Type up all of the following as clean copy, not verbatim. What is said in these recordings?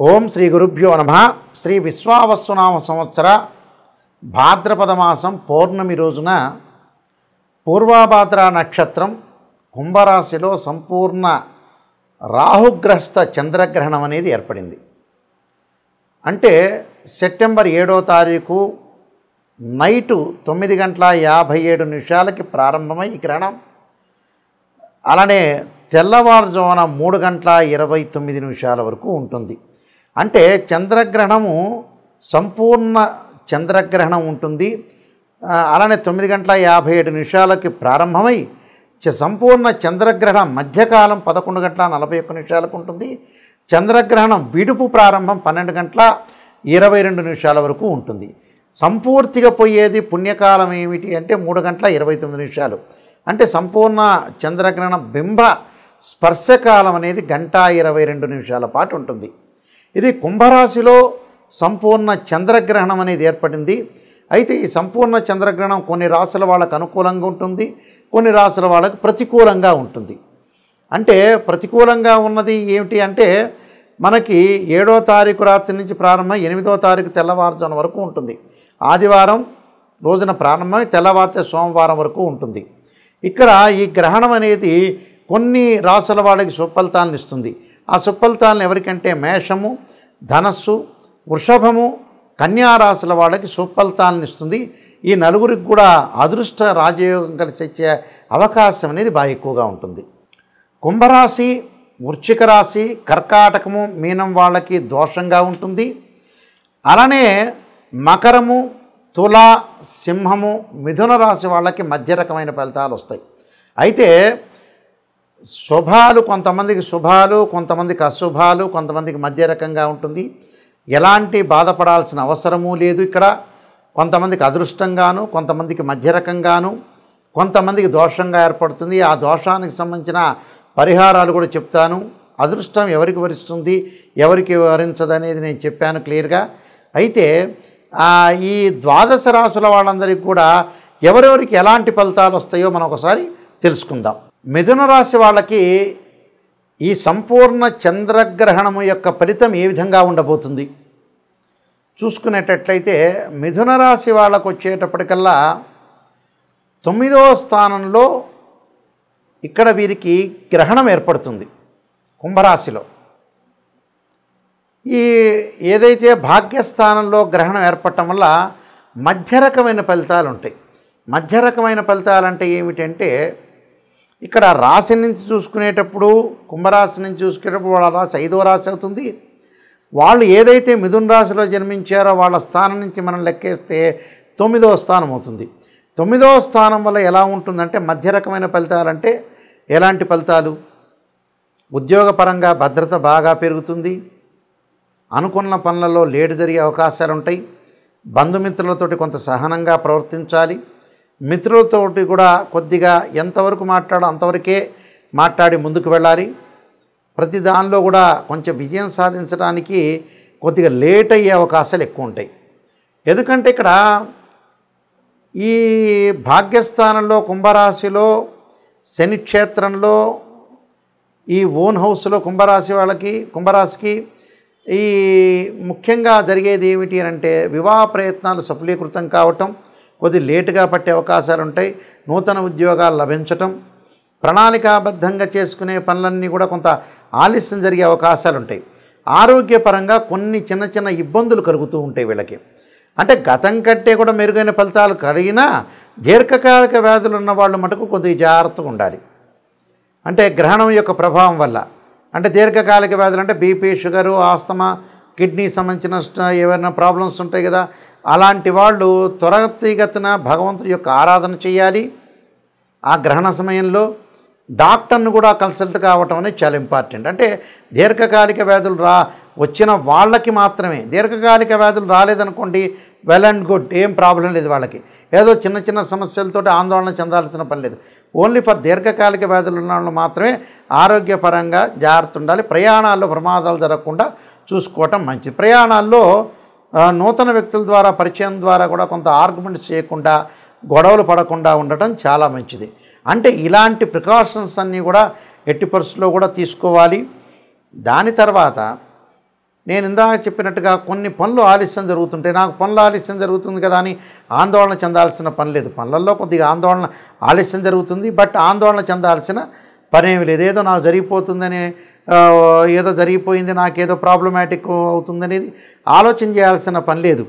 ఓం శ్రీ గురుభ్యో నమః. శ్రీ విశ్వావసునామ సంవత్సర భాద్రపద మాసం పౌర్ణమి రోజున పూర్వభాద్ర నక్షత్రం కుంభరాశిలో సంపూర్ణ రాహుగ్రస్త చంద్రగ్రహణం అనేది ఏర్పడింది. అంటే సెప్టెంబర్ 7వ తారీఖు నైటు 9:57 ప్రారంభమై ఈ గ్రహణం అలానే తెల్లవారుజామున 3:29 వరకు ఉంటుంది. అంటే చంద్రగ్రహణము సంపూర్ణ చంద్రగ్రహణం ఉంటుంది. అలానే 9:57 ప్రారంభమై సంపూర్ణ చంద్రగ్రహణం మధ్యకాలం 11:41 ఉంటుంది. చంద్రగ్రహణం విడుపు ప్రారంభం 12:22 వరకు ఉంటుంది. సంపూర్తిగా పోయేది పుణ్యకాలం ఏమిటి అంటే 3:29. అంటే సంపూర్ణ చంద్రగ్రహణ బింబ స్పర్శకాలం అనేది 1:22 పాటు ఉంటుంది. ఇది కుంభరాశిలో సంపూర్ణ చంద్రగ్రహణం అనేది ఏర్పడింది. అయితే ఈ సంపూర్ణ చంద్రగ్రహణం కొన్ని రాశుల వాళ్ళకు అనుకూలంగా ఉంటుంది, కొన్ని రాశుల వాళ్ళకు ప్రతికూలంగా ఉంటుంది. అంటే ప్రతికూలంగా ఉన్నది ఏమిటి అంటే మనకి 7వ తారీఖు రాత్రి నుంచి ప్రారంభమై 8వ తారీఖు తెల్లవారుజామున వరకు ఉంటుంది. ఆదివారం రోజున ప్రారంభమై తెల్లవారితే సోమవారం వరకు ఉంటుంది. ఇక్కడ ఈ గ్రహణం అనేది కొన్ని రాశుల వాళ్ళకి సుఫలితాలను ఇస్తుంది. ఆ సుఫలితాలను ఎవరికంటే మేషము, ధనస్సు, వృషభము, కన్యా రాశుల వాళ్ళకి సుఫలితాలను ఇస్తుంది. ఈ నలుగురికి కూడా అదృష్ట రాజయోగం కలిసి వచ్చే అవకాశం అనేది బాగా ఎక్కువగా ఉంటుంది. కుంభరాశి, వృశ్చిక రాశి, కర్కాటకము, మీనం వాళ్ళకి దోషంగా ఉంటుంది. అలానే మకరము, తుల, సింహము, మిథున రాశి వాళ్ళకి మధ్య రకమైన ఫలితాలు వస్తాయి. అయితే శుభాలు కొంతమందికి శుభాలు, కొంతమందికి అశుభాలు, కొంతమందికి మధ్య రకంగా ఉంటుంది. ఎలాంటి బాధపడాల్సిన అవసరమూ లేదు. ఇక్కడ కొంతమందికి అదృష్టంగాను, కొంతమందికి మధ్య రకంగాను, కొంతమందికి దోషంగా ఏర్పడుతుంది. ఆ దోషానికి సంబంధించిన పరిహారాలు కూడా చెప్తాను. అదృష్టం ఎవరికి వరిస్తుంది, ఎవరికి వరించదు అనేది నేను చెప్పాను క్లియర్గా. అయితే ఈ ద్వాదశ రాశుల వాళ్ళందరికీ కూడా ఎవరెవరికి ఎలాంటి ఫలితాలు వస్తాయో మనం ఒకసారి తెలుసుకుందాం. మిథున రాశి వాళ్ళకి ఈ సంపూర్ణ చంద్రగ్రహణము యొక్క ఫలితం ఏ విధంగా ఉండబోతుంది చూసుకునేటట్లయితే మిథున రాశి వాళ్ళకు వచ్చేటప్పటికల్లా 9వ స్థానంలో ఇక్కడ వీరికి గ్రహణం ఏర్పడుతుంది. కుంభరాశిలో ఈ ఏదైతే భాగ్యస్థానంలో గ్రహణం ఏర్పడటం వల్ల మధ్య రకమైన ఫలితాలు ఉంటాయి. మధ్య రకమైన ఫలితాలు అంటే ఏమిటంటే ఇక్కడ రాశి నుంచి చూసుకునేటప్పుడు, కుంభరాశి నుంచి చూసుకునేటప్పుడు వాళ్ళ రాశి 5వ రాశి అవుతుంది. వాళ్ళు ఏదైతే మిథున రాశిలో జన్మించారో వాళ్ళ స్థానం నుంచి మనం లెక్కేస్తే 9వ స్థానం అవుతుంది. 9వ స్థానం వల్ల ఎలా ఉంటుందంటే మధ్య రకమైన ఫలితాలు అంటే ఎలాంటి ఫలితాలు? ఉద్యోగపరంగా భద్రత బాగా పెరుగుతుంది. అనుకున్న పనులలో లేటు జరిగే అవకాశాలు ఉంటాయి. బంధుమిత్రులతోటి కొంత సహనంగా ప్రవర్తించాలి. మిత్రులతోటి కూడా కొద్దిగా ఎంతవరకు మాట్లాడో అంతవరకే మాట్లాడి ముందుకు వెళ్ళాలి. ప్రతి దానిలో కూడా కొంచెం విజయం సాధించడానికి కొద్దిగా లేట్ అయ్యే అవకాశాలు ఎక్కువ ఉంటాయి. ఎందుకంటే ఇక్కడ ఈ భాగ్యస్థానంలో కుంభరాశిలో శని క్షేత్రంలో ఈ ఓన్ హౌస్లో కుంభరాశికి ఈ ముఖ్యంగా జరిగేది ఏమిటి అంటే వివాహ ప్రయత్నాలు సఫలీకృతం కావటం, కొద్ది లేటుగా పట్టే అవకాశాలు ఉంటాయి. నూతన ఉద్యోగాలు లభించటం, ప్రణాళికాబద్ధంగా చేసుకునే పనులన్నీ కూడా కొంత ఆలస్యం జరిగే అవకాశాలు ఉంటాయి. ఆరోగ్యపరంగా కొన్ని చిన్న చిన్న ఇబ్బందులు కలుగుతూ ఉంటాయి వీళ్ళకి. అంటే గతం కంటే కూడా మెరుగైన ఫలితాలు కలిగినా దీర్ఘకాలిక వ్యాధులు ఉన్న వాళ్ళు మటుకు కొద్దిగా జాగ్రత్తగా ఉండాలి. అంటే గ్రహణం యొక్క ప్రభావం వల్ల అంటే దీర్ఘకాలిక వ్యాధులు అంటే బీపీ, షుగరు, ఆస్తమా, కిడ్నీ సంబంధించిన ఏవైనా ప్రాబ్లమ్స్ ఉంటాయి కదా, అలాంటి వాళ్ళు త్వరితగతిన భగవంతుడి యొక్క ఆరాధన చేయాలి. ఆ గ్రహణ సమయంలో డాక్టర్ను కూడా కన్సల్ట్ కావటం అనేది చాలా ఇంపార్టెంట్. అంటే దీర్ఘకాలిక వ్యాధులు వచ్చిన వాళ్ళకి మాత్రమే. దీర్ఘకాలిక వ్యాధులు రాలేదనుకోండి, వెల్ అండ్ గుడ్, ఏం ప్రాబ్లం లేదు వాళ్ళకి. ఏదో చిన్న చిన్న సమస్యలతో ఆందోళన చెందాల్సిన పని లేదు. ఓన్లీ ఫర్ దీర్ఘకాలిక వ్యాధులు ఉన్న వాళ్ళు మాత్రమే ఆరోగ్యపరంగా జాగ్రత్త ఉండాలి. ప్రయాణాల్లో ప్రమాదాలు జరగకుండా చూసుకోవటం మంచిది. ప్రయాణాల్లో నూతన వ్యక్తుల ద్వారా పరిచయం ద్వారా కూడా కొంత ఆర్గ్యుమెంట్స్ చేయకుండా, గొడవలు పడకుండా ఉండటం చాలా మంచిది. అంటే ఇలాంటి ప్రికాషన్స్ అన్నీ కూడా ఎట్టి పరిస్థితుల్లో కూడా తీసుకోవాలి. దాని తర్వాత నేను ఇందాక చెప్పినట్టుగా కొన్ని పనులు ఆలస్యం జరుగుతుంటాయి. నాకు పనులు ఆలస్యం జరుగుతుంది కదా అని ఆందోళన చెందాల్సిన పని లేదు. పనులలో కొద్దిగా ఆలస్యం జరుగుతుంది, బట్ ఆందోళన చెందాల్సిన పనేమి లేదు. ఏదో నాకు జరిగిపోతుందని, ఏదో జరిగిపోయింది, నాకేదో ప్రాబ్లమాటిక్ అవుతుందనేది ఆలోచన చేయాల్సిన పని లేదు.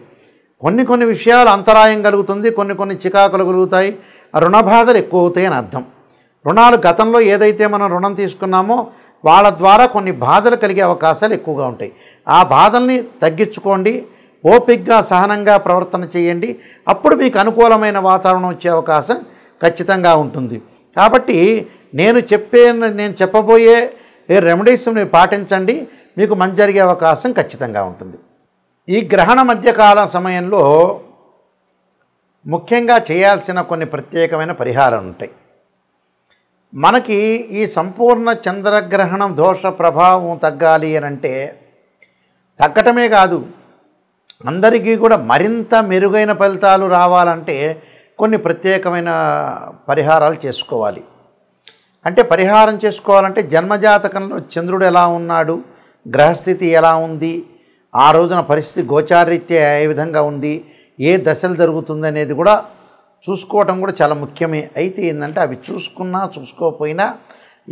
కొన్ని విషయాలు అంతరాయం కలుగుతుంది, కొన్ని చికాకులు కలుగుతాయి, రుణ బాధలు ఎక్కువ అవుతాయి అని అర్థం. రుణాలు గతంలో ఏదైతే మనం రుణం తీసుకున్నామో వాళ్ళ ద్వారా కొన్ని బాధలు కలిగే అవకాశాలు ఎక్కువగా ఉంటాయి. ఆ బాధల్ని తగ్గించుకోండి, ఓపికగా సహనంగా ప్రవర్తన చేయండి. అప్పుడు మీకు అనుకూలమైన వాతావరణం వచ్చే అవకాశం ఖచ్చితంగా ఉంటుంది. కాబట్టి నేను చెప్పబోయే రెమెడీస్ మీరు పాటించండి, మీకు మంచి జరిగే అవకాశం ఖచ్చితంగా ఉంటుంది. ఈ గ్రహణ మధ్యకాల సమయంలో ముఖ్యంగా చేయాల్సిన కొన్ని ప్రత్యేకమైన పరిహారాలు ఉంటాయి. మనకి ఈ సంపూర్ణ చంద్రగ్రహణం దోష ప్రభావం తగ్గాలి అని అంటే తగ్గటమే కాదు, అందరికీ కూడా మరింత మెరుగైన ఫలితాలు రావాలంటే కొన్ని ప్రత్యేకమైన పరిహారాలు చేసుకోవాలి. అంటే పరిహారం చేసుకోవాలంటే జన్మజాతకంలో చంద్రుడు ఎలా ఉన్నాడు, గ్రహస్థితి ఎలా ఉంది, ఆ రోజున పరిస్థితి గోచారీత్యా ఏ విధంగా ఉంది, ఏ దశలు జరుగుతుంది అనేది కూడా చూసుకోవటం కూడా చాలా ముఖ్యమే. అయితే ఏంటంటే అవి చూసుకున్నా చూసుకోకపోయినా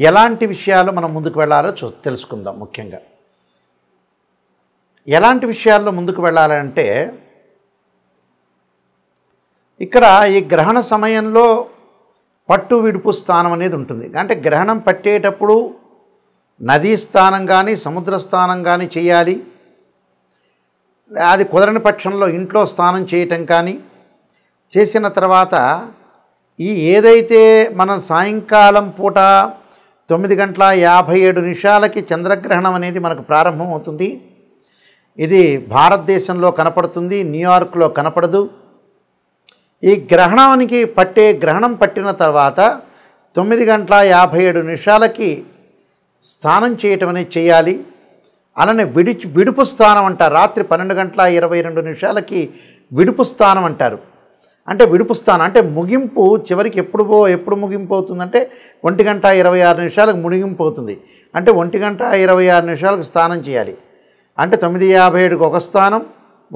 ఎలాంటి విషయాలు మనం ముందుకు వెళ్ళాలో తెలుసుకుందాం. ముఖ్యంగా ఎలాంటి విషయాల్లో ముందుకు వెళ్ళాలంటే ఇక్కడ ఈ గ్రహణ సమయంలో పట్టు విడుపు స్థానం అనేది ఉంటుంది. అంటే గ్రహణం పట్టేటప్పుడు నదీ స్థానం కానీ సముద్ర స్థానం కానీ చేయాలి. అది కుదరని పక్షంలో ఇంట్లో స్నానం చేయటం కానీ చేసిన తర్వాత ఏదైతే మనం సాయంకాలం పూట 9:57 చంద్రగ్రహణం అనేది మనకు ప్రారంభం అవుతుంది. ఇది భారతదేశంలో కనపడుతుంది, న్యూయార్క్లో కనపడదు. ఈ గ్రహణం పట్టిన తర్వాత 9:57 స్నానం చేయటం అనేది చేయాలి. అలానే విడుపు స్థానం అంటారు. రాత్రి 12:22 విడుపు స్థానం అంటారు. అంటే విడుపు స్థానం అంటే ముగింపు చివరికి ఎప్పుడు ముగింపు అవుతుందంటే 1:26 ముగింపు అవుతుంది. అంటే 1:26 స్నానం చేయాలి. అంటే 9:57 ఒక స్థానం,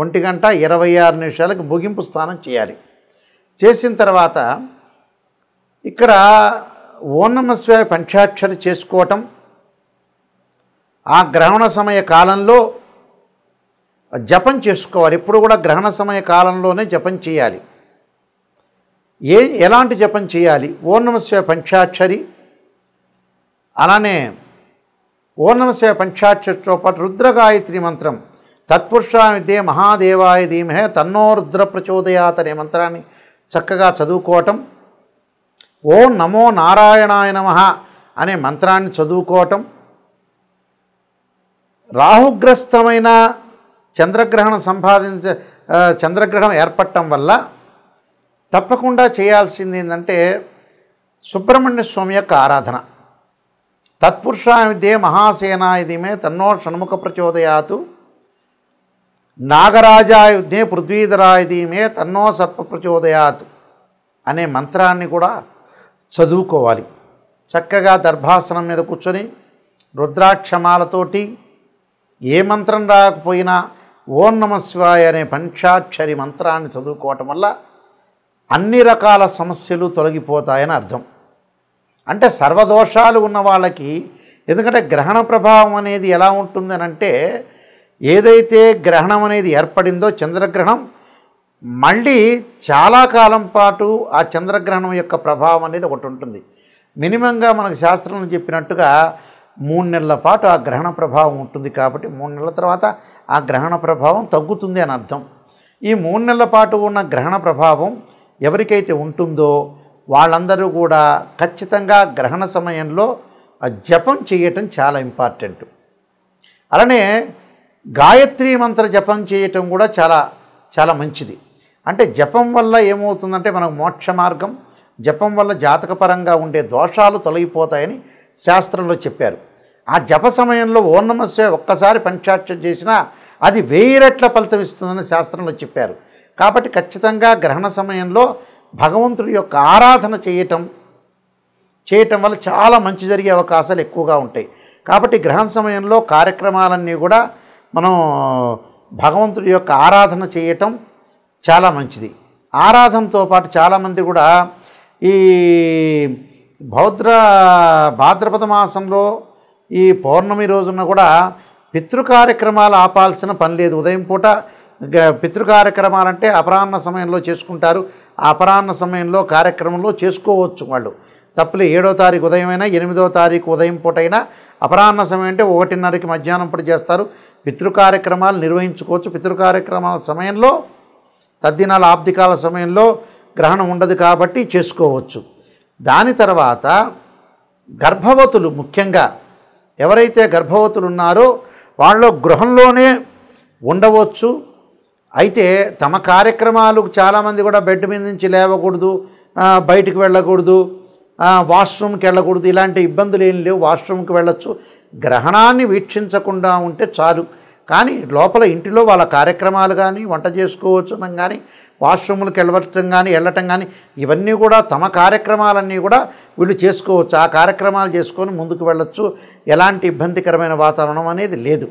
1:26 ముగింపు స్నానం చేయాలి. చేసిన తర్వాత ఇక్కడ ఓం నమః శివాయ పంచాక్షరి చేసుకోవటం, ఆ గ్రహణ సమయ కాలంలో జపం చేసుకోవాలి. ఎప్పుడు కూడా గ్రహణ సమయ కాలంలోనే జపం చేయాలి. ఎలాంటి జపం చేయాలి? ఓం నమః శివాయ పంచాక్షరి, అలానే ఓం నమః శివాయ పంచాక్షరితో పాటు రుద్రగాయత్రి మంత్రం, తత్పురుషాయ విద్యే మహాదేవాయ ధీమహి తన్నో రుద్ర ప్రచోదయాత్ అనే మంత్రాన్ని చక్కగా చదువుకోవటం, ఓం నమో నారాయణాయ నమః అనే మంత్రాన్ని చదువుకోవటం, రాహుగ్రస్తమైన చంద్రగ్రహణం ఏర్పడటం వల్ల తప్పకుండా చేయాల్సింది ఏంటంటే సుబ్రహ్మణ్య స్వామి యొక్క ఆరాధన. తత్పురుషాయ విద్యే మహాసేనాయ ధీమహి తన్నో షణ్ముఖ ప్రచోదయాత్, నాగరాజాయ విద్యే పృథ్వీధరాయ ధీమహి తన్నో సర్ప ప్రచోదయాత్ అనే మంత్రాన్ని కూడా చదువుకోవాలి. చక్కగా దర్భాసనం మీద కూర్చొని రుద్రాక్షమాలతోటి ఏ మంత్రం రాకపోయినా ఓం నమః శివాయ అనే పంచాక్షరి మంత్రాన్ని చదువుకోవటం వల్ల అన్ని రకాల సమస్యలు తొలగిపోతాయని అర్థం. అంటే సర్వదోషాలు ఉన్న వాళ్ళకి, ఎందుకంటే గ్రహణ ప్రభావం అనేది ఎలా ఉంటుందని అంటే ఏదైతే గ్రహణం అనేది ఏర్పడిందో చంద్రగ్రహణం, మళ్ళీ చాలా కాలం పాటు ఆ చంద్రగ్రహణం యొక్క ప్రభావం అనేది ఒకటి ఉంటుంది. మినిమంగా మనకు శాస్త్రంలో చెప్పినట్టుగా 3 నెలల పాటు ఆ గ్రహణ ప్రభావం ఉంటుంది. కాబట్టి 3 నెలల తర్వాత ఆ గ్రహణ ప్రభావం తగ్గుతుంది అని అర్థం. ఈ 3 నెలల పాటు ఉన్న గ్రహణ ప్రభావం ఎవరికైతే ఉంటుందో వాళ్ళందరూ కూడా ఖచ్చితంగా గ్రహణ సమయంలో జపం చేయటం చాలా ఇంపార్టెంట్. అలానే గాయత్రి మంత్ర జపం చేయటం కూడా చాలా చాలా మంచిది. అంటే జపం వల్ల ఏమవుతుందంటే మనకు మోక్ష మార్గం, జపం వల్ల జాతకపరంగా ఉండే దోషాలు తొలగిపోతాయని శాస్త్రంలో చెప్పారు. ఆ జప సమయంలో ఓం నమః శివాయ ఒక్కసారి పంచాక్షరి చేసినా అది 1000 రెట్ల ఫలితం ఇస్తుందని శాస్త్రంలో చెప్పారు. కాబట్టి ఖచ్చితంగా గ్రహణ సమయంలో భగవంతుడి యొక్క ఆరాధన చేయటం వల్ల చాలా మంచి జరిగే అవకాశాలు ఎక్కువగా ఉంటాయి. కాబట్టి గ్రహణ సమయంలో కార్యక్రమాలన్నీ కూడా మనం భగవంతుడి యొక్క ఆరాధన చేయటం చాలా మంచిది. ఆరాధనతో పాటు చాలామంది కూడా ఈ భాద్రపద మాసంలో ఈ పౌర్ణమి రోజున కూడా పితృ కార్యక్రమాలు ఆపాల్సిన పని లేదు. ఉదయం పూట పితృ కార్యక్రమాలంటే అపరాహ్న సమయంలో చేసుకుంటారు. ఆ అపరాహ్న సమయంలో కార్యక్రమంలో చేసుకోవచ్చు వాళ్ళు, తప్పులే. 7వ తారీఖు ఉదయమైనా 8వ తారీఖు ఉదయం పూట అయినా అపరాహ్న సమయం అంటే 1:30కి మధ్యాహ్నం పూట చేస్తారు. పితృ కార్యక్రమాలు నిర్వహించుకోవచ్చు. పితృ కార్యక్రమాల సమయంలో తద్దినాల ఆబ్దికాల సమయంలో గ్రహణం ఉండదు కాబట్టి చేసుకోవచ్చు. దాని తర్వాత గర్భవతులు, ముఖ్యంగా ఎవరైతే గర్భవతులు ఉన్నారో వాళ్ళు గృహంలోనే ఉండవచ్చు. అయితే తమ కార్యక్రమాలు చాలామంది కూడా బెడ్ మీద నుంచి లేవకూడదు, బయటికి వెళ్ళకూడదు, వాష్రూమ్కి వెళ్ళకూడదు, ఇలాంటి ఇబ్బందులు ఏం లేవు. వాష్రూమ్కి వెళ్ళొచ్చు. గ్రహణాన్ని వీక్షించకుండా ఉంటే చాలు. కానీ లోపల ఇంటిలో వాళ్ళ కార్యక్రమాలు కానీ, వంట చేసుకోవచ్చు కానీ, వాష్రూమ్లకు వెళ్ళటం కానీ ఇవన్నీ కూడా తమ కార్యక్రమాలన్నీ కూడా వీళ్ళు చేసుకోవచ్చు. ఆ కార్యక్రమాలు చేసుకొని ముందుకు వెళ్ళొచ్చు. ఎలాంటి ఇబ్బందికరమైన వాతావరణం అనేది లేదు.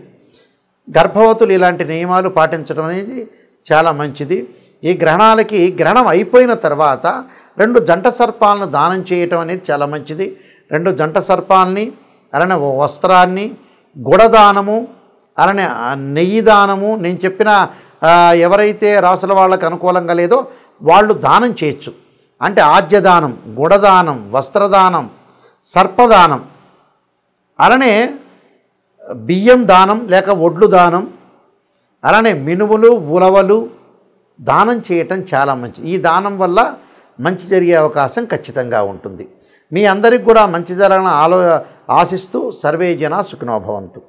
గర్భవతులు ఇలాంటి నియమాలు పాటించడం అనేది చాలా మంచిది. ఈ గ్రహణాలకి గ్రహణం అయిపోయిన తర్వాత 2 జంట సర్పాలను దానం చేయటం అనేది చాలా మంచిది. 2 జంట సర్పాలని, అలానే వస్త్రాన్ని, గుడదానము, అలానే నెయ్యి దానము. నేను చెప్పిన ఎవరైతే రాసుల వాళ్ళకి అనుకూలంగా లేదో వాళ్ళు దానం చేయొచ్చు. అంటే ఆజ్యదానం, గుడదానం, వస్త్రదానం, సర్పదానం, అలానే బియ్యం దానం లేక ఒడ్లు దానం, అలానే మినుములు, ఉలవలు దానం చేయటం చాలా మంచిది. ఈ దానం వల్ల మంచి జరిగే అవకాశం ఖచ్చితంగా ఉంటుంది. మీ అందరికి కూడా మంచి జరగాలని ఆశిస్తూ సర్వే జనా సుఖినో భవంతు.